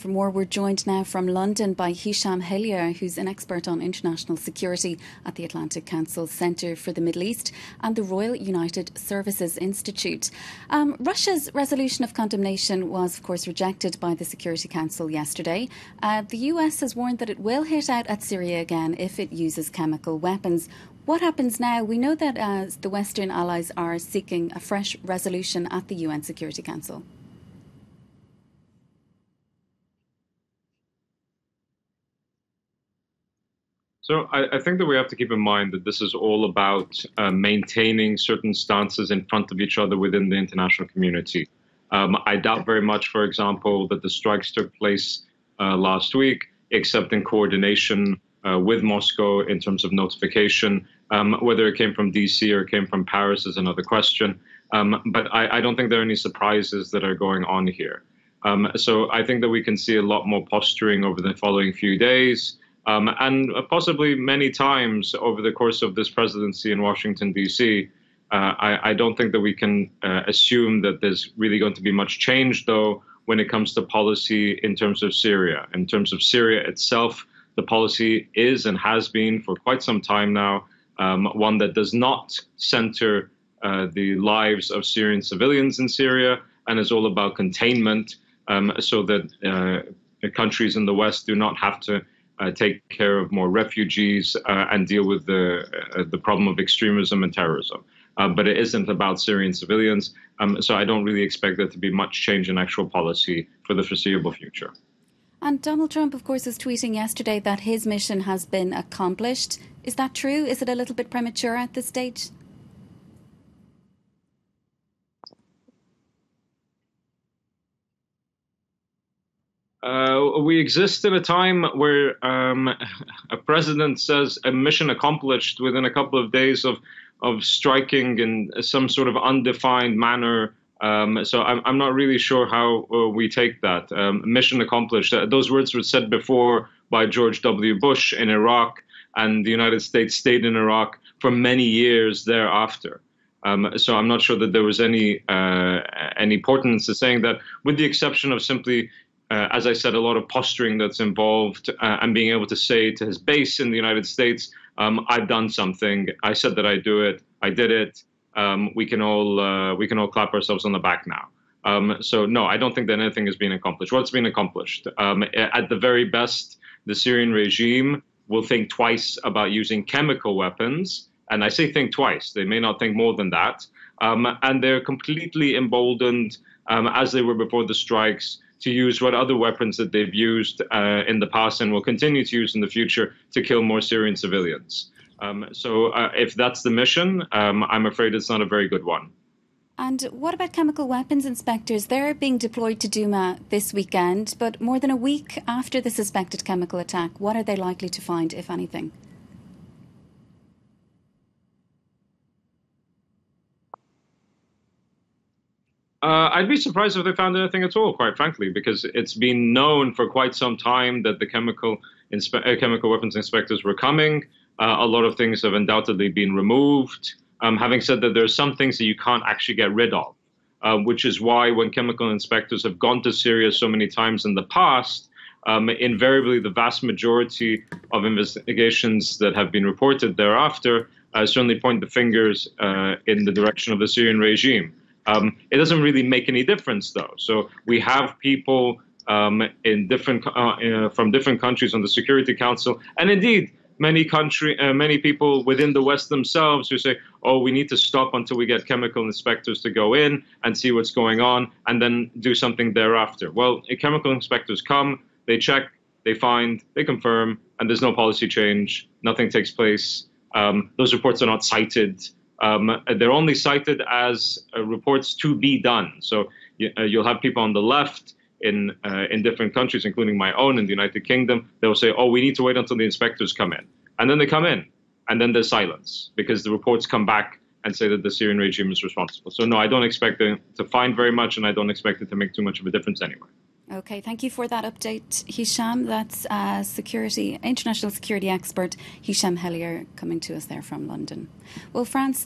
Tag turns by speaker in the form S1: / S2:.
S1: For more, we're joined now from London by Hisham Hellyer, who's an expert on international security at the Atlantic Council Centre for the Middle East and the Royal United Services Institute. Russia's resolution of condemnation was, of course, rejected by the Security Council yesterday. The US has warned that it will hit out at Syria again if it uses chemical weapons. What happens now? We know that the Western allies are seeking a fresh resolution at the UN Security Council.
S2: So I think that we have to keep in mind that this is all about maintaining certain stances in front of each other within the international community. I doubt very much, for example, that the strikes took place last week, except in coordination with Moscow in terms of notification. Whether it came from DC or it came from Paris is another question. But I don't think there are any surprises that are going on here. So I think that we can see a lot more posturing over the following few days. And possibly many times over the course of this presidency in Washington, D.C. I don't think that we can assume that there's really going to be much change, though, when it comes to policy in terms of Syria. In terms of Syria itself, the policy is and has been for quite some time now one that does not center the lives of Syrian civilians in Syria and is all about containment so that countries in the West do not have to take care of more refugees and deal with the problem of extremism and terrorism. But it isn't about Syrian civilians. So I don't really expect there to be much change in actual policy for the foreseeable future.
S1: And Donald Trump, of course, was tweeting yesterday that his mission has been accomplished. Is that true? Is it a little bit premature at this stage?
S2: We exist in a time where a president says a mission accomplished within a couple of days of striking in some sort of undefined manner. So I'm not really sure how we take that. Mission accomplished. Those words were said before by George W. Bush in Iraq, and the United States stayed in Iraq for many years thereafter. So I'm not sure that there was any importance to saying that, with the exception of simply, as I said, a lot of posturing that's involved and being able to say to his base in the United States, I've done something. I said that I'd do it. I did it. We can all clap ourselves on the back now. So no, I don't think that anything has been accomplished. What's been accomplished? At the very best, the Syrian regime will think twice about using chemical weapons. And I say think twice. They may not think more than that. And they're completely emboldened, as they were before the strikes, to use what other weapons that they've used in the past and will continue to use in the future to kill more Syrian civilians. So if that's the mission, I'm afraid it's not a very good one.
S1: And what about chemical weapons inspectors? They're being deployed to Douma this weekend, but more than a week after the suspected chemical attack, what are they likely to find, if anything?
S2: I'd be surprised if they found anything at all, quite frankly, because it's been known for quite some time that the chemical weapons inspectors were coming. A lot of things have undoubtedly been removed. Having said that, there are some things that you can't actually get rid of, which is why when chemical inspectors have gone to Syria so many times in the past, invariably the vast majority of investigations that have been reported thereafter certainly point the fingers in the direction of the Syrian regime. It doesn't really make any difference, though. So we have people in from different countries on the Security Council, and indeed many people within the West themselves who say, "Oh, we need to stop until we get chemical inspectors to go in and see what's going on, and then do something thereafter." Well, chemical inspectors come, they check, they find, they confirm, and there's no policy change. Nothing takes place. Those reports are not cited. They're only cited as reports to be done. So you'll have people on the left in different countries, including my own in the United Kingdom. They'll say, "Oh, we need to wait until the inspectors come in," and then they come in, and then there's silence because the reports come back and say that the Syrian regime is responsible. So no, I don't expect them to find very much, and I don't expect it to make too much of a difference anyway.
S1: Okay, thank you for that update, Hisham. That's international security expert Hisham Hellyer coming to us there from London. Well, France.